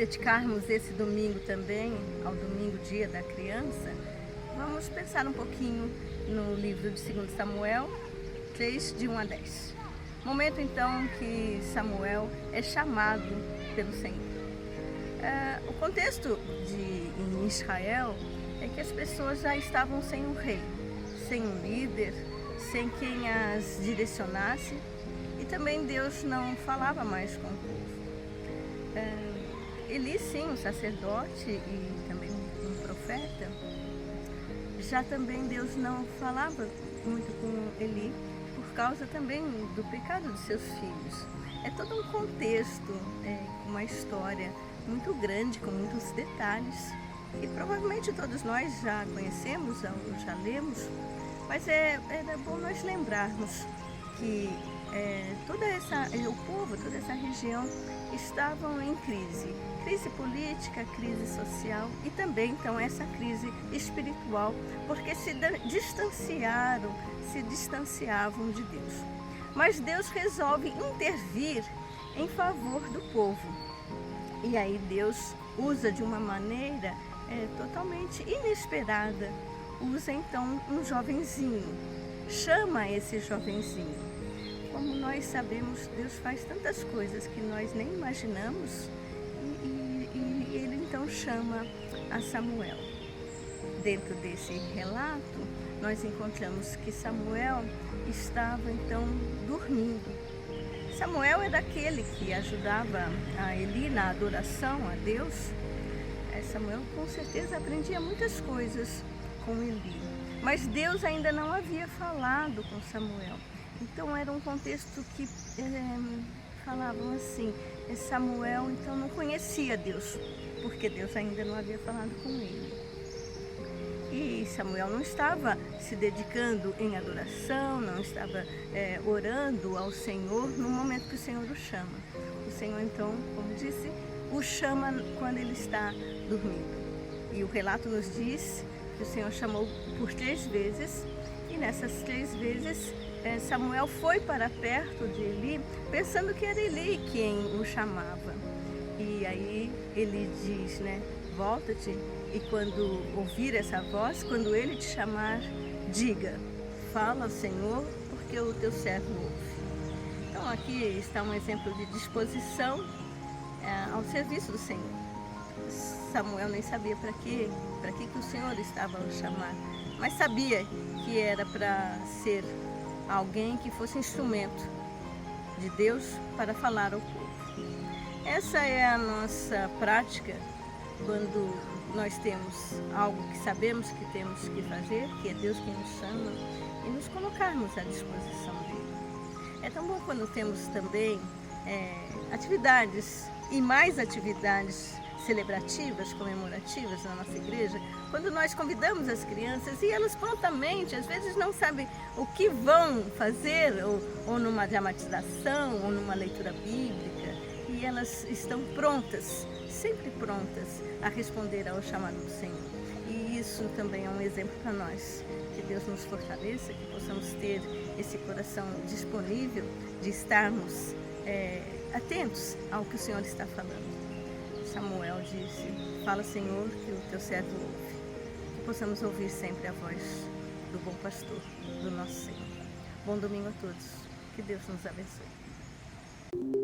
dedicarmos esse domingo também ao domingo, dia da criança, vamos pensar um pouquinho no livro de 2 Samuel 3, de 1 a 10. Momento então que Samuel é chamado pelo Senhor. O contexto em Israel é que as pessoas já estavam sem um rei, sem um líder, sem quem as direcionasse, e também Deus não falava mais com o povo. Eli, sim, um sacerdote e também um profeta, já também Deus não falava muito com Eli, por causa também do pecado de seus filhos. É todo um contexto, uma história muito grande, com muitos detalhes, e provavelmente todos nós já conhecemos ou já lemos, mas é bom nós lembrarmos que o povo, toda essa região estavam em crise política, crise social e também então essa crise espiritual, porque se distanciavam de Deus. Mas Deus resolve intervir em favor do povo. E aí Deus usa de uma maneira totalmente inesperada, usa então um jovenzinho, chama esse jovenzinho. Como nós sabemos, Deus faz tantas coisas que nós nem imaginamos, e ele então chama a Samuel. Dentro desse relato, nós encontramos que Samuel estava então dormindo. Samuel é daquele que ajudava a Eli na adoração a Deus. Samuel com certeza aprendia muitas coisas com Eli, mas Deus ainda não havia falado com Samuel. Então era um contexto que falavam assim, Samuel então não conhecia Deus, porque Deus ainda não havia falado com ele. E Samuel não estava se dedicando em adoração, não estava orando ao Senhor no momento que o Senhor o chama. O Senhor então, como disse, o chama quando ele está dormindo. E o relato nos diz que o Senhor chamou por 3 vezes, e nessas 3 vezes Samuel foi para perto de Eli, pensando que era Eli quem o chamava. E aí ele diz, volta-te, e quando ouvir essa voz, quando ele te chamar, diga, fala ao Senhor, porque o teu servo ouve. Então aqui está um exemplo de disposição ao serviço do Senhor. Samuel nem sabia para que o Senhor estava a o chamar, mas sabia que era para ser alguém que fosse instrumento de Deus para falar ao povo. Essa é a nossa prática quando nós temos algo que sabemos que temos que fazer, que é Deus quem nos chama, e nos colocarmos à disposição dele. É tão bom quando temos também atividades e mais atividades celebrativas, comemorativas na nossa igreja, quando nós convidamos as crianças e elas prontamente, às vezes não sabem o que vão fazer, ou numa dramatização, ou numa leitura bíblica, e elas estão prontas, sempre prontas a responder ao chamado do Senhor. E isso também é um exemplo para nós, que Deus nos fortaleça, que possamos ter esse coração disponível de estarmos atentos ao que o Senhor está falando. Samuel disse, fala Senhor, que o teu servo ouve. Que possamos ouvir sempre a voz do bom pastor, do nosso Senhor. Bom domingo a todos. Que Deus nos abençoe.